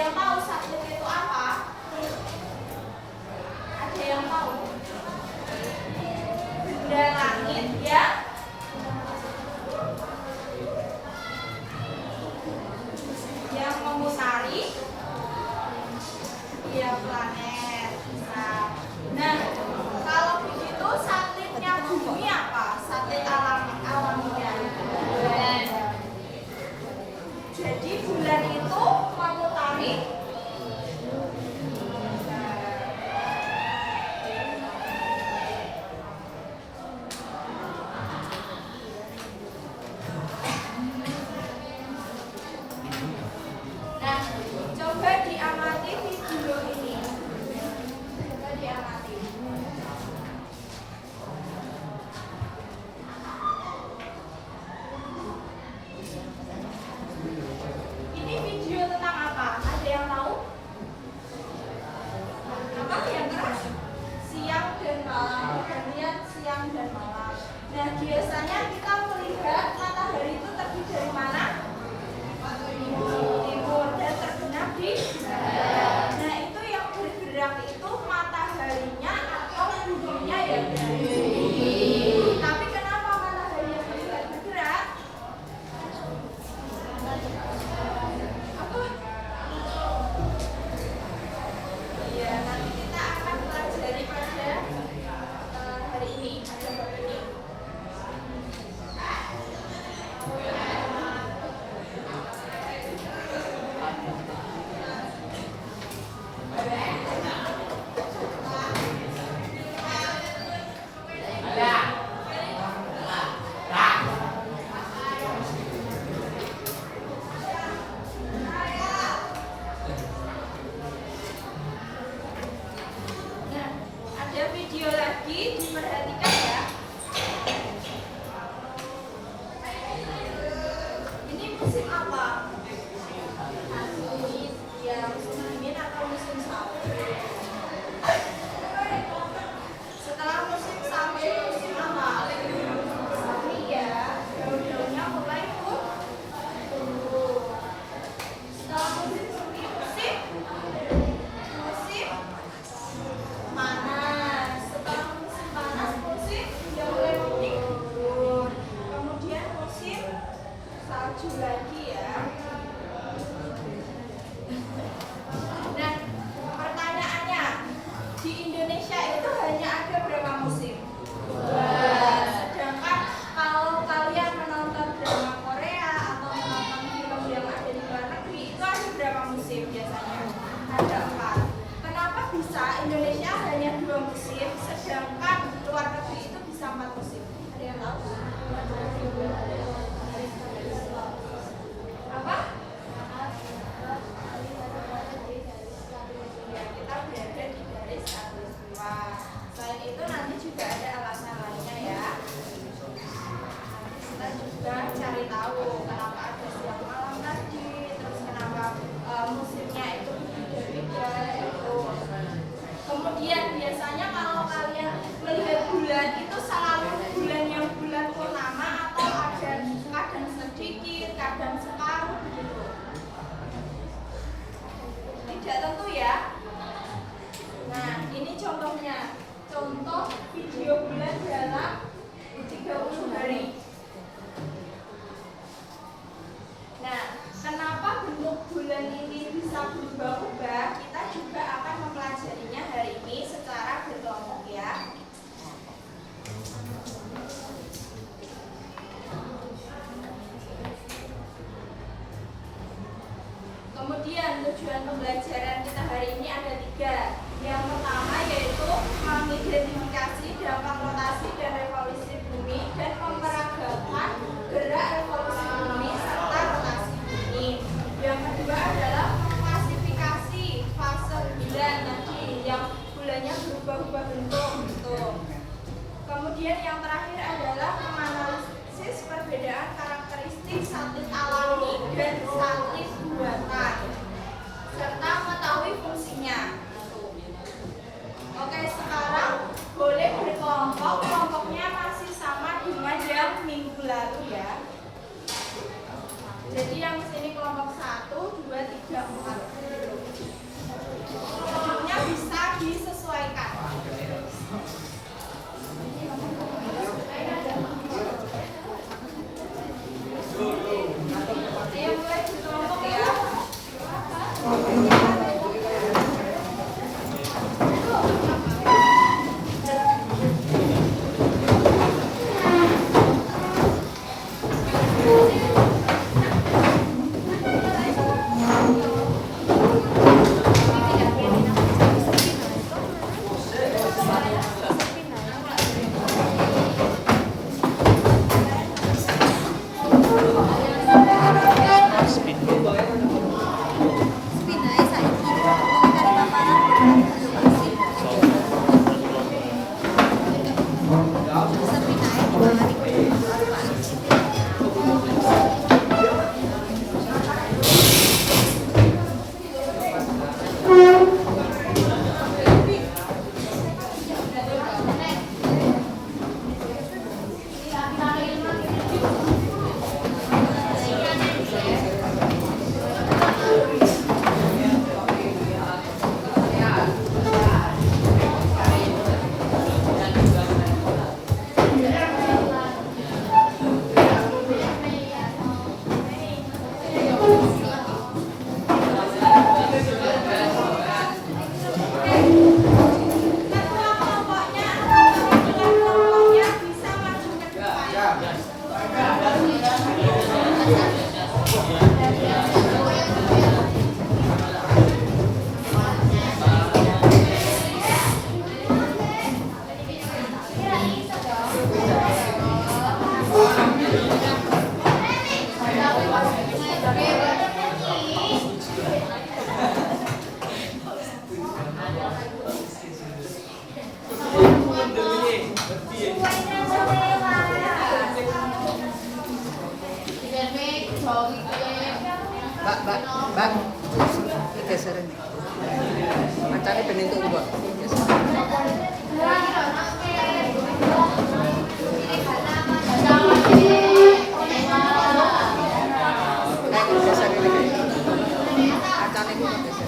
yang tahu satelit itu apa? Ada yang tahu? Benda langit yang memutari planet. Nah, kalau begitu satelitnya bumi apa? Satelit alamiah. Bulan. Jadi bulan itu memutari coba diamati video ini. Coba diamati. Ini video tentang apa? Ada yang tahu? Apa yang keras? Siang dan malam. Kemudian siang dan malam. Nah, biasanya kita melihat matahari itu terbit dari mana? Timur dan terbenam di barat. Nah, itu yang bergerak itu mataharinya atau buminya ya? Tapi kenapa matahari yang bergerak? Apa? Iya, nanti kita akan pelajari pada hari ini, pada bab ini. Nah, ada video lagi, diperhatikan ya. Ini musim apa? Ya, musim dingin atau musim salju? Setelah musim salju, musim apa? Semi ya, daun-daunnya mulai tumbuh. Setelah musim semi, musim panas. Setelah musim panas, musim yang mulai mendingin. Kemudian musim salju lagi ya. Nah, pertanyaannya, di Indonesia itu hanya ada berapa musim? 2. Sedangkan kalau kalian menonton drama Korea atau menonton film yang ada di luar negeri, itu ada berapa musim biasanya? Ada 4. Kenapa bisa Indonesia hanya 2 musim, sedangkan luar negeri itu bisa 4 musim? Ada yang tahu? Apa? Ya, kita berada di garis khatulistiwa. Selain itu nanti juga ada alasan lainnya ya. Nanti kita juga cari tahu kenapa ada siang malam tadi, terus kenapa musimnya itu beda-beda itu. Kemudian biasanya kalau kalian melihat bulan itu selalu bulan yang bulan purnama atau ada kadang sedikit, kadang separuh begitu. Tidak tentu ya. Nah, ini contohnya. Contoh video bulan dalam 30 hari. Nah, kenapa bentuk bulan ini bisa berubah-ubah? Kita juga akan mempelajarinya hari ini secara berkelompok ya. Kemudian tujuan pembelajaran kita hari ini ada 3. Yang pertama yaitu mengidentifikasi dampak rotasi dan revolusi bumi dan memperagakan gerak revolusi bumi serta rotasi bumi. Yang kedua adalah mengklasifikasi fase bulan tadi yang bulannya berubah-ubah bentuk. Kemudian yang terakhir adalah menganalisis perbedaan karakteristik satelit alami dan satelit buatan serta mengetahui fungsinya. Oke, sekarang Mbak, ini geseran nih. Macamnya penentu gua. Geser ini. Macamnya gua geser.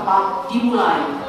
tepat dimulai.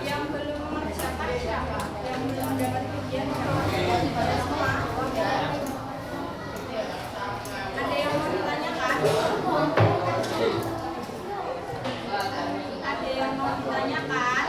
Yang belum mengerjakan siapa? Yang belum dapat ujian siapa? Semua. Ada yang mau ditanyakan? Ada yang mau ditanyakan?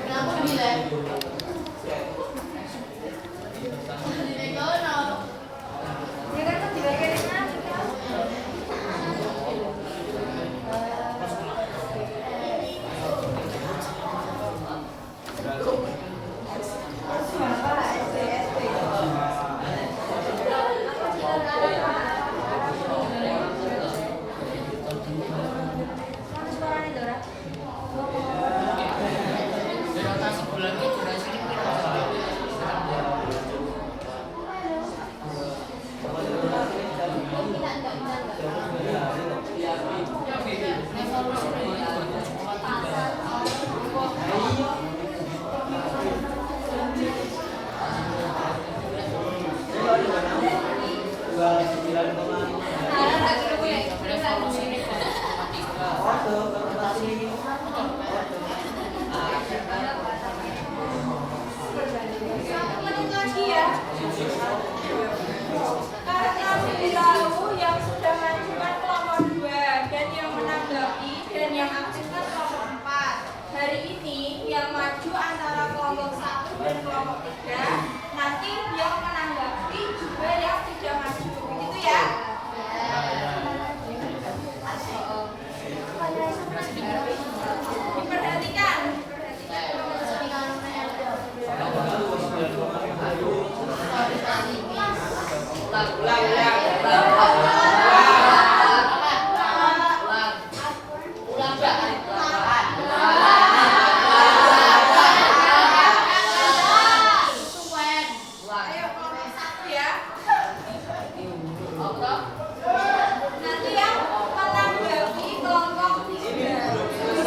Ya kan tuh dibagian mana? Menit lagi ya. Karena minggu lalu yang sudah mengajukan kelompok 2 dan yang menanggapi dan yang aktifkan kelompok 4. Hari ini yang maju antara kelompok 1 dan kelompok 3. Nanti yang menanggapi juga yang tidak maju. Begitu ya? Diperhatikan. Ayo kelompok 1 ya. Nanti yang menanggapi kelompok 3.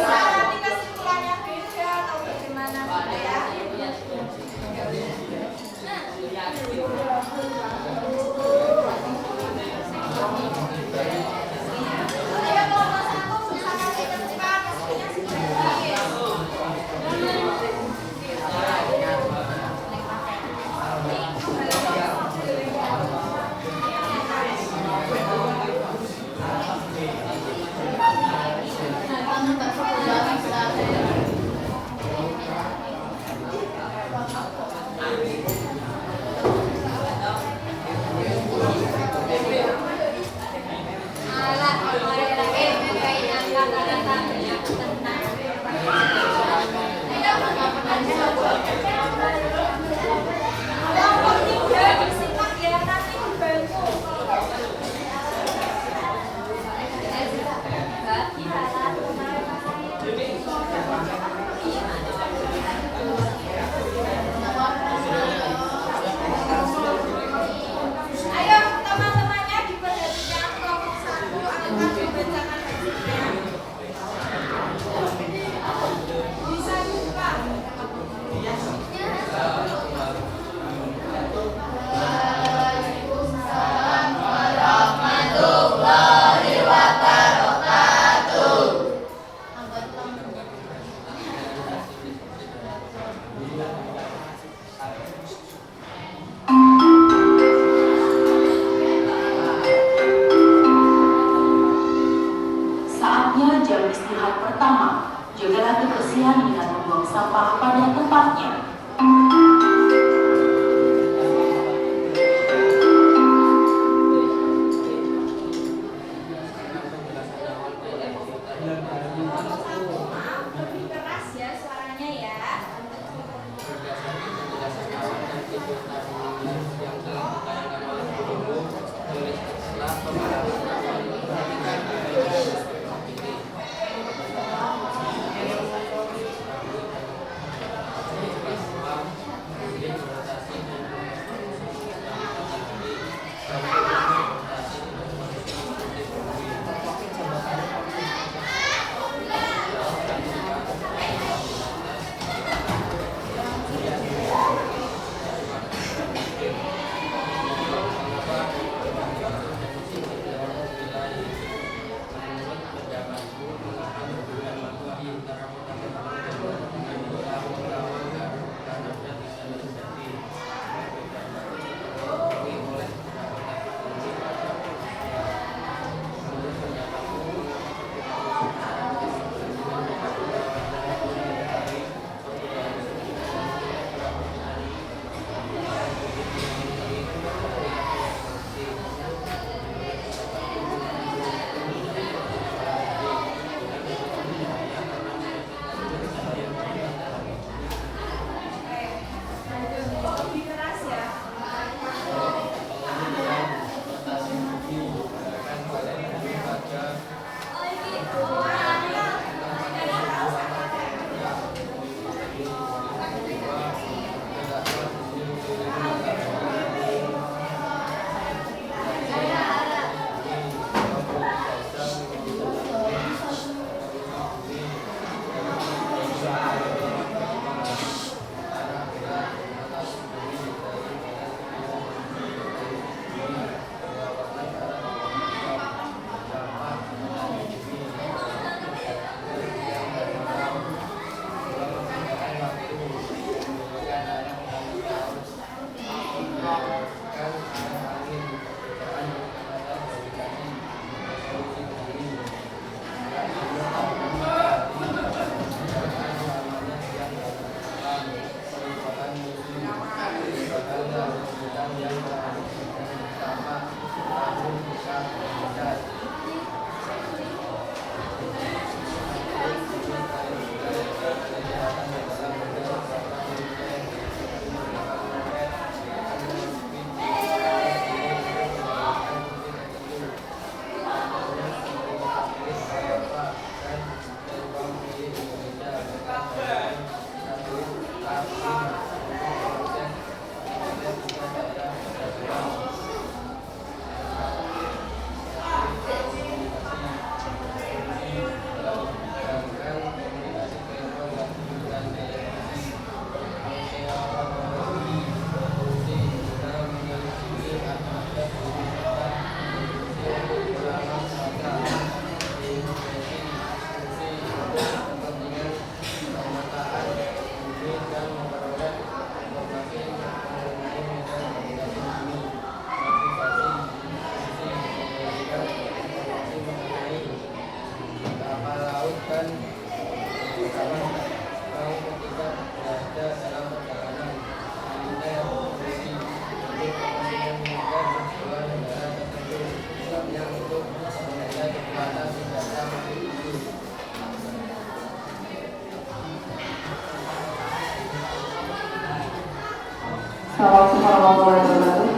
warahmatullahi wabarakatuh.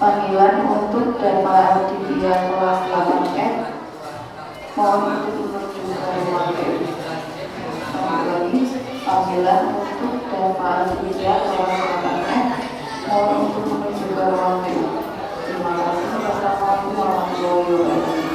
Panggilan untuk Dharma Aditya kelas 8F. Mohon untuk menuju ke ruang B. Kembali, panggilan untuk Dharma Aditya kelas 8F. Mohon untuk menuju ke ruang B. Terima kasih. Wassalamualaikum warahmatullahi wabarakatuh.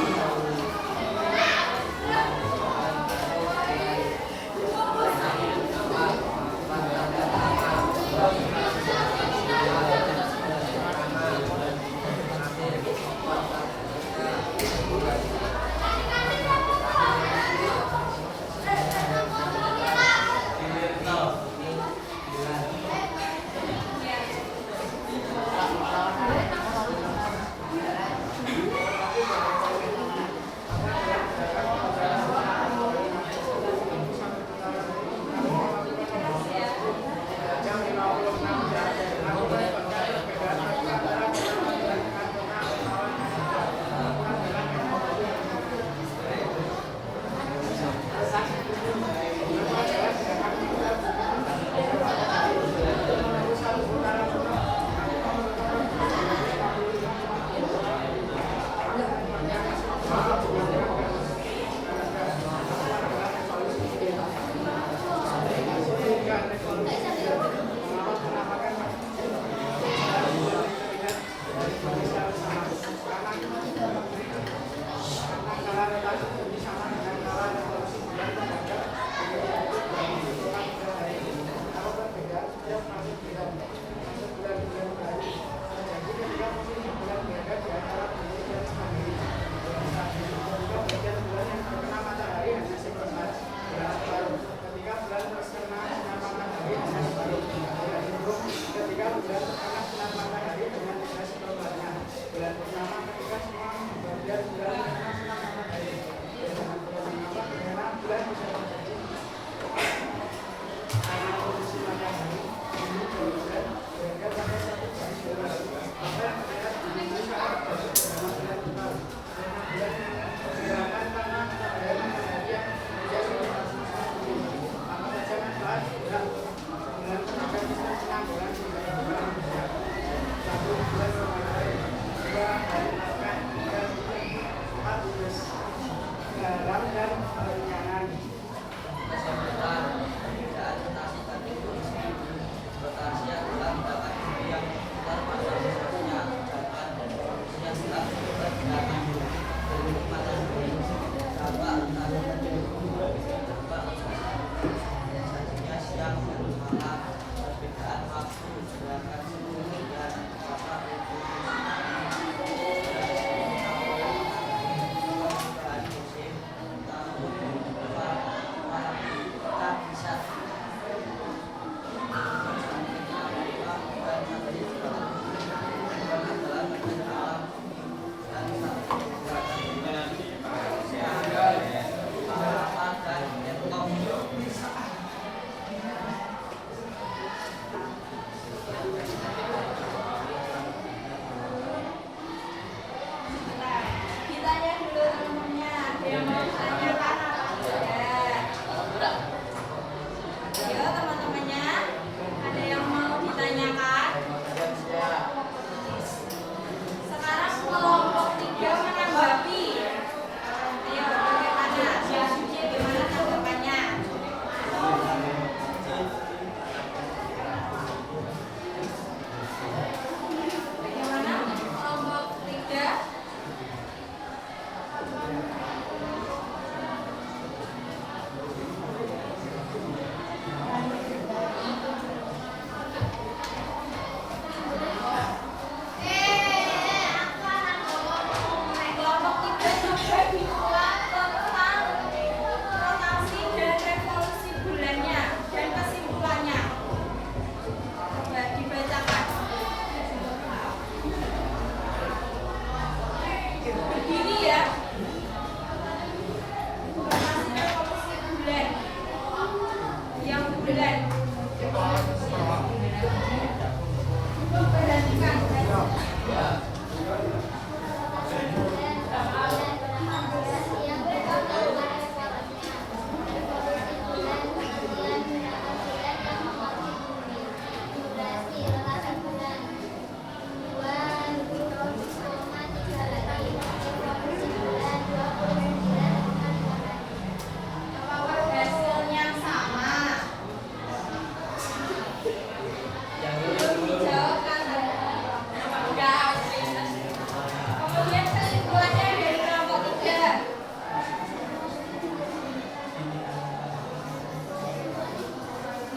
Yang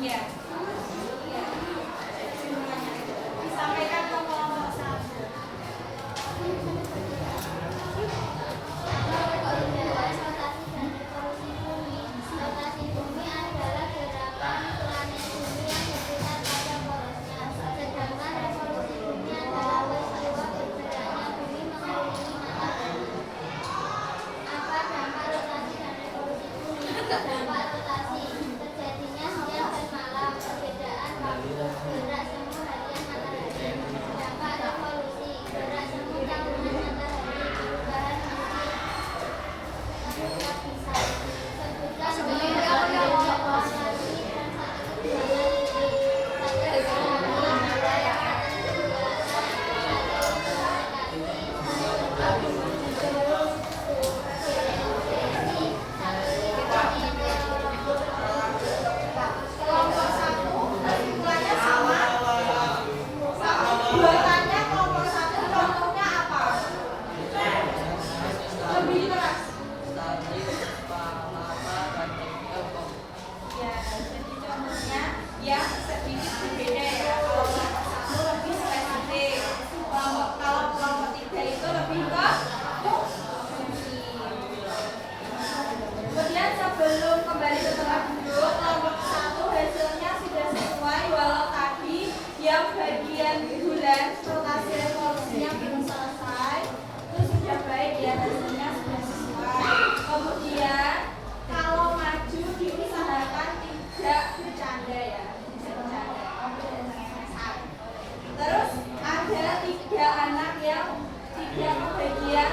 Iya. Iya. Disampaikan ke kelompok 1. Rotasi bumi adalah gerakan planet bumi yang berputar pada porosnya, sedangkan revolusi bumi adalah peristiwa bergeraknya bumi mengelilingi matahari. Apa dampak rotasi dan revolusi bumi? Dampak rotasi terjadinya siang dan malam, perbedaan waktu gerak semu harian matahari. Dampak revolusi gerak semu tahunan matahari perubahan menjadi lapisan. Kelompok 1 kesimpulannya sama. Buatannya kelompok 1 contohnya apa? Lebih keras. Ya, jadi contohnya yang sedikit berbeda ya. Kalau kelompok 1 lebih spesifik. Kalau kelompok 3 itu lebih ke fungsi. Kemudian sebelum kembali ke tempat duduk, kelompok 1 hasilnya sudah sesuai walau tadi yang bagian bulan rotasi revolusinya belum selesai. Itu sudah baik ya, hasilnya sudah sesuai. Kemudian kalau maju diusahakan tidak bercanda ya, tidak bercanda. Terus ada 3 anak yang tidak kebagian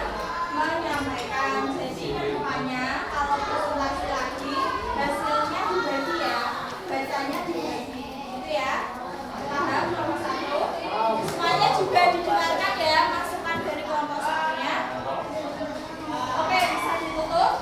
menyampaikan. Jadi kedepannya kalau presentasi lagi hasilnya dibagi ya, bacanya dibagi, gitu ya. Paham kelompok 1? Semuanya juga didengarkan ya masukan dari kelompok 1-nya. Oke, bisa ditutup.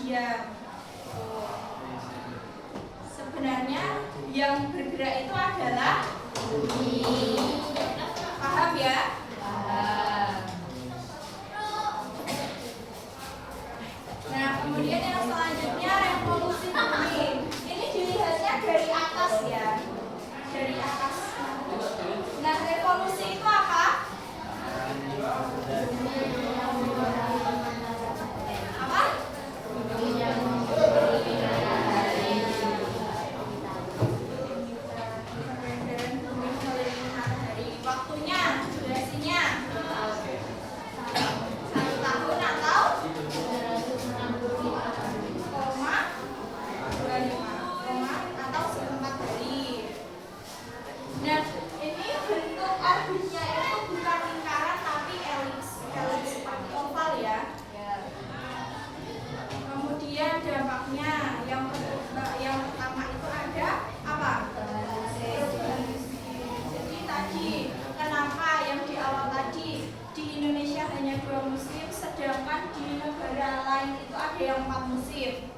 diam. Sebenarnya yang bergerak itu adalah bumi. Paham ya? Nah, kemudian yang selanjutnya revolusi bumi. Ini dilihatnya dari atas ya. Dari atas. Nah, revolusi itu apa? Apa? Waktunya, durasinya 1 tahun atau 0,25 atau 4 hari. Nah, ini bentuk orbitnya itu bukan lingkaran tapi elips seperti oval ya. Kemudian dampaknya yang pertama itu ada apa? Jadi tadi kenapa yang di awal tadi di Indonesia hanya 2 musim, sedangkan di negara lain itu ada yang 4 musim.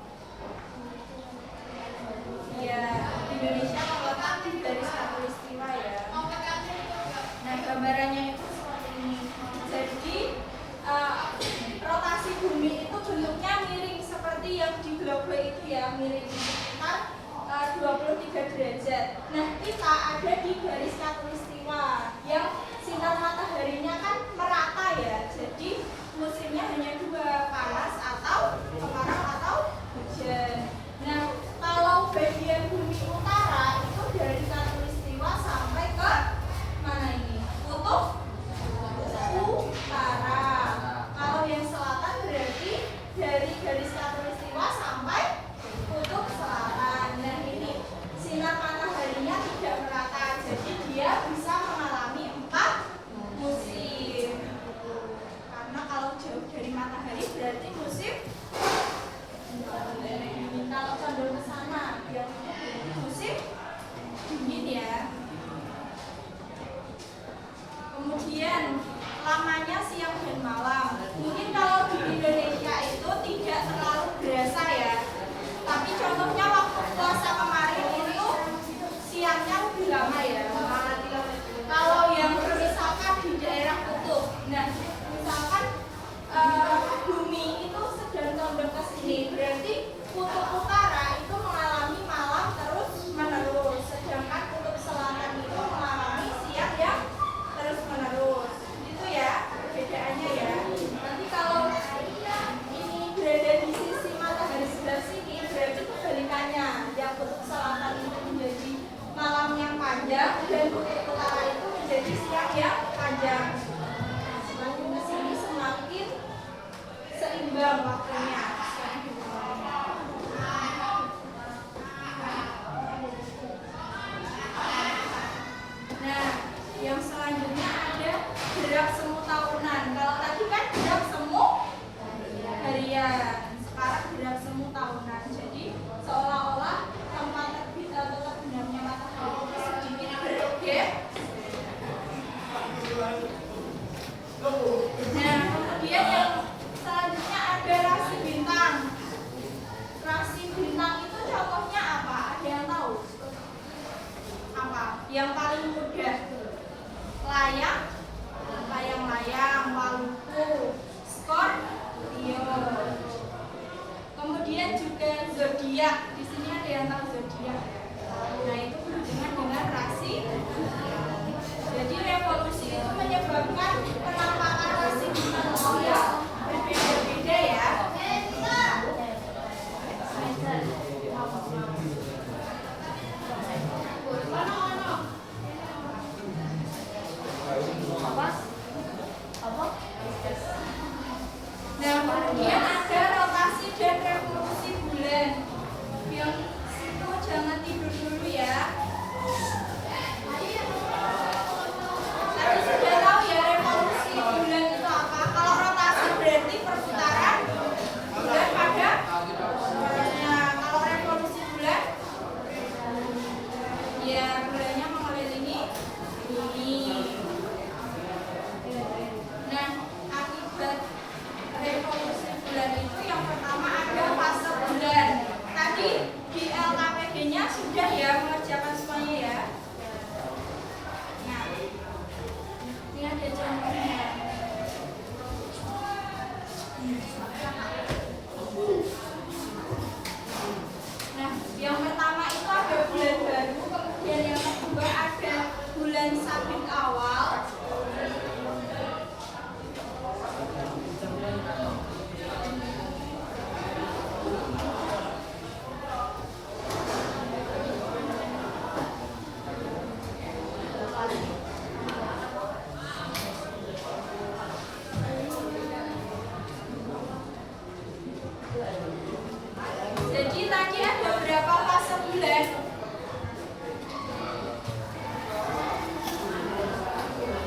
Ya, di Indonesia terletak di garis khatulistiwa ya. Nah, gambarannya itu seperti ini. Jadi rotasi bumi itu bentuknya miring seperti yang di globe itu ya, miring sekitar 23 derajat. Nah, kita ada di garis khatulistiwa yang sinar mataharinya kan merata ya. Jadi musimnya hanya 2, panas atau kemarau atau hujan. Nah, kalau bagian bumi utara itu dari khatulistiwa sampai ke mana ini? Kutub utara. Kalau yang selatan berarti dari garis khatulistiwa sampai kutub selatan. Nah, ini sinar mataharinya tidak merata, jadi dia bisa mengalami 4 musim. Karena kalau jauh dari matahari berarti musim kalau condong ke sana dia musim dingin ya. Kemudian lamanya siang dan malam. Mungkin kalau di Indonesia itu tidak terlalu berasa ya. Tapi contohnya waktu puasa kemarin itu siangnya lebih lama ya. Kalau yang misalkan di daerah kutub, nah misalkan bumi itu sedang condong ke sini, berarti kutub utara itu mengalami malam terus menerus, sedangkan kutub selatan itu mengalami siang yang terus menerus. Itu ya perbedaannya ya. Nanti kalau ini berada di sisi matahari sebelah sini, berarti kebalikannya, yang kutub selatan itu menjadi malam yang panjang dan kutub utara itu menjadi siang yang panjang. Semakin ke sini semakin seimbang waktunya. Nah, yang selanjutnya ada gerak semu tahunan. Kalau tadi kan gerak semu harian, sekarang gerak semu tahunan. Jadi seolah-olah tempat terbit atau terbenamnya matahari itu sedikit bergeser. Nah, kemudian yang selanjutnya ada rasi bintang. Rasi bintang itu contohnya apa? Ada yang tahu? Apa? Yang paling mudah. Layang, Maluku, Scorpio. Kemudian juga zodiak. Di sini ada yang tahu zodiak. Nah, itu berhubungan dengan rasi. Jadi revolusi itu menyebabkan penampakan rasi bintang yang berbeda-beda ya. Nah, kemudian ada rotasi dan revolusi bulan yang itu jangan tadi ada berapa fase bulan?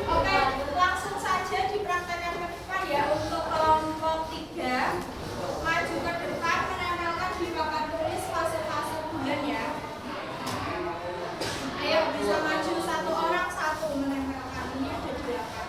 Oke, langsung saja dipraktekkan ke depan ya. Untuk kelompok 3, maju ke depan menempelkan di papan tulis fase-fase bulan ya. Ayo bisa maju satu orang satu menempelkan. Ini ada 8.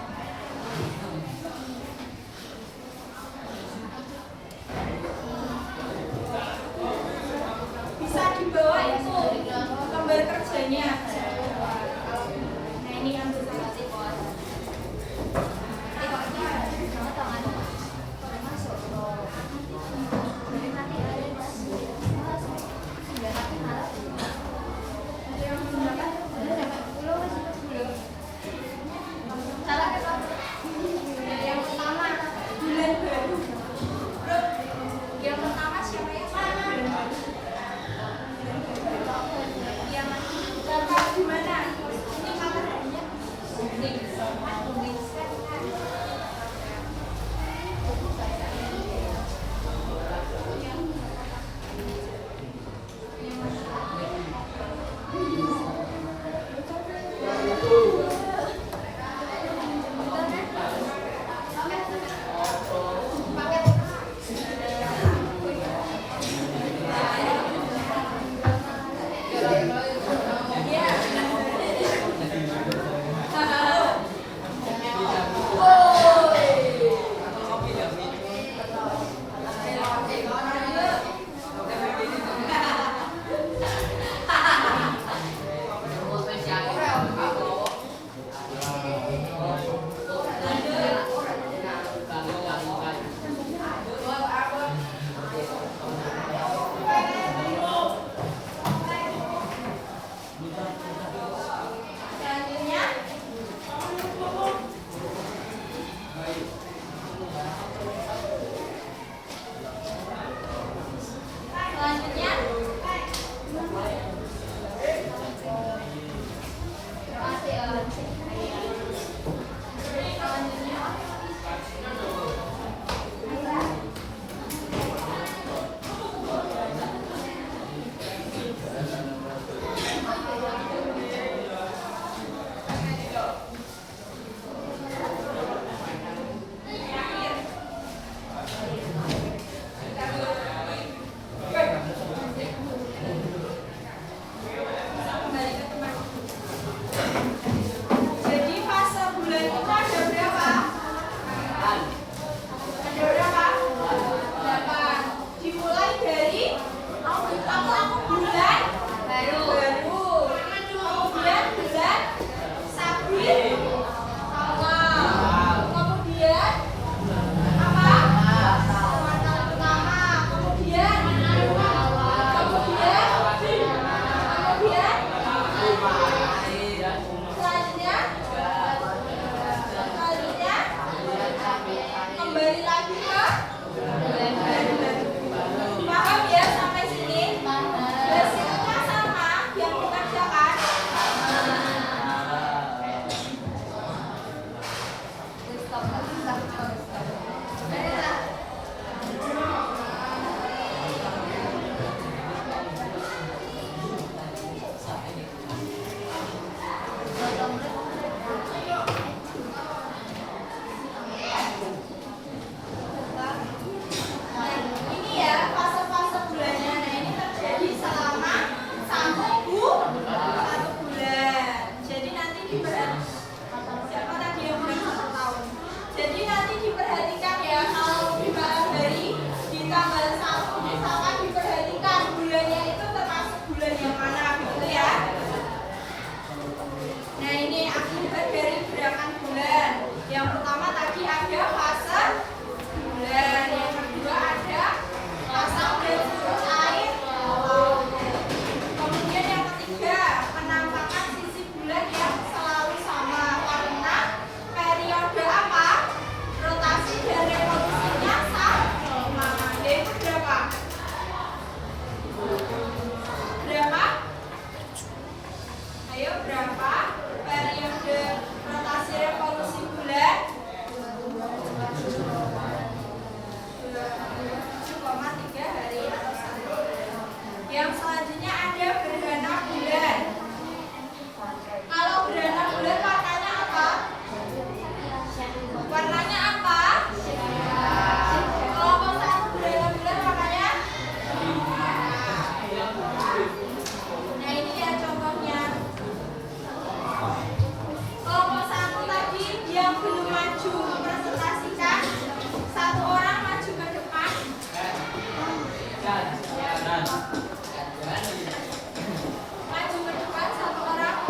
Maju ke depan satu orang.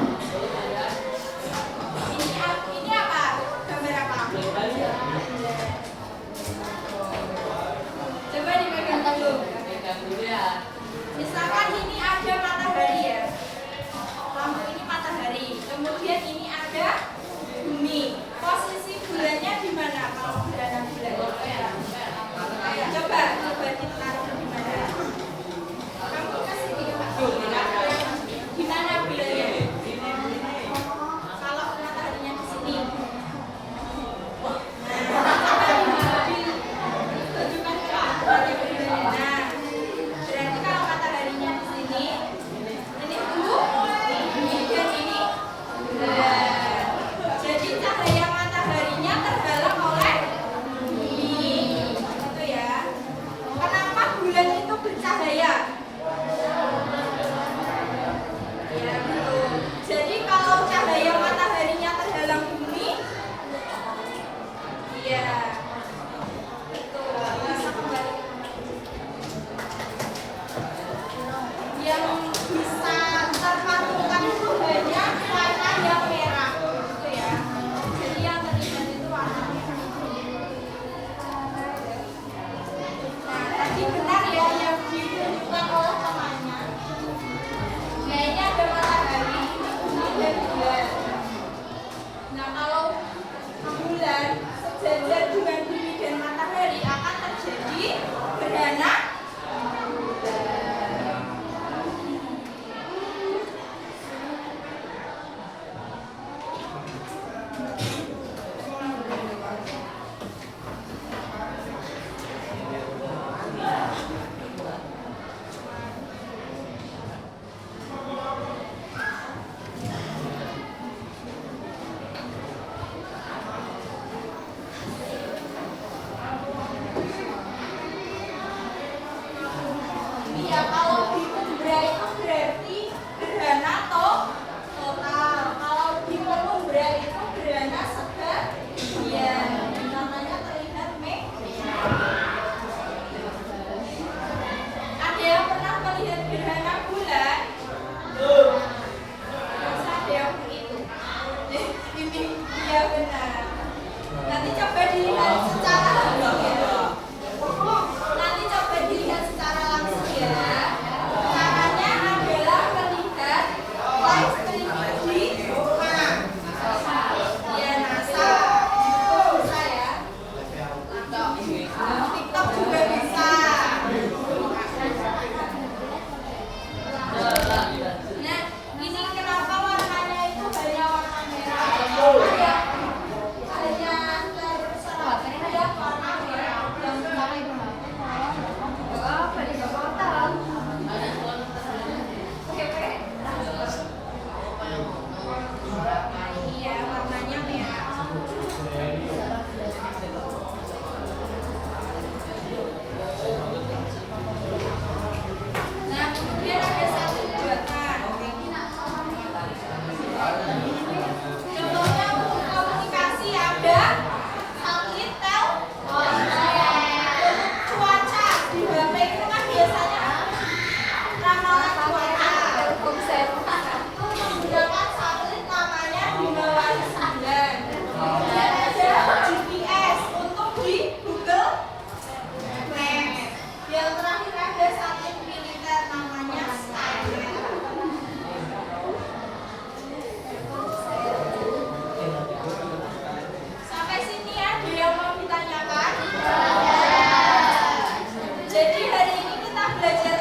Ini apa? Gambar apa? Coba dipegang dulu. Misalkan ini ada matahari ya. Lampu ini matahari. Kemudian ini ada bumi. Posisi bulannya di mana? Kalau gerhana bulan. Coba ditaruh di mana? Kamu kasih di mana bulannya? Kalau mataharinya di sini. Tunjukkan ke berarti bulannya. Nah, berarti kalau mataharinya di sini, ini bumi, dan ini bulan. Jadi cahaya mataharinya terhalang oleh bumi, gitu ya. Kenapa bulan itu bercahaya? Ya betul. Jadi kalau cahaya mataharinya terhalang bumi, ya betul. Bisa kembali ke kamar. Yang bisa terpantulkan itu hanya warna yang merah, gitu ya. Jadi yang terlihat itu warna merah. Nah, tadi benar ya yang ditunjukkan oleh temannya. Nah, ini ada matahari, ini dan bulan. Nah, kalau bulan sejajar dengan bumi dan matahari akan terjadi gerhana bulan. Iya, kalau di umbra itu berarti gerhana total. Kalau di penumbra itu gerhana sebagian. Namanya terlihat merah. Ada yang pernah melihat gerhana bulan? Masa ada yang begitu? Ini iya benar. Nanti coba dilihat secara langsung ya. Nanti coba dilihat secara langsung ya. Caranya adalah melihat live streaming di rumah. Ya NASA, itu bisa ya. TikTok juga bisa. Nah, ini kenapa warnanya itu hanya warna merah? Hanya terserap, hanya warna merah. Apa di kota? Iya, warnanya merah. Nah, kemudian ada satu buatan. Contohnya untuk komunikasi ada satelit telepon. Untuk cuaca di HP itu kan biasanya ramalan cuaca. Menggunakan satelit namanya Binawan 9. Kemudian ada GPS untuk di Google Maps. Yang terakhir ada satelit militer namanya Skynet. Sampai sini ada yang mau ditanyakan? Jadi hari ini kita belajar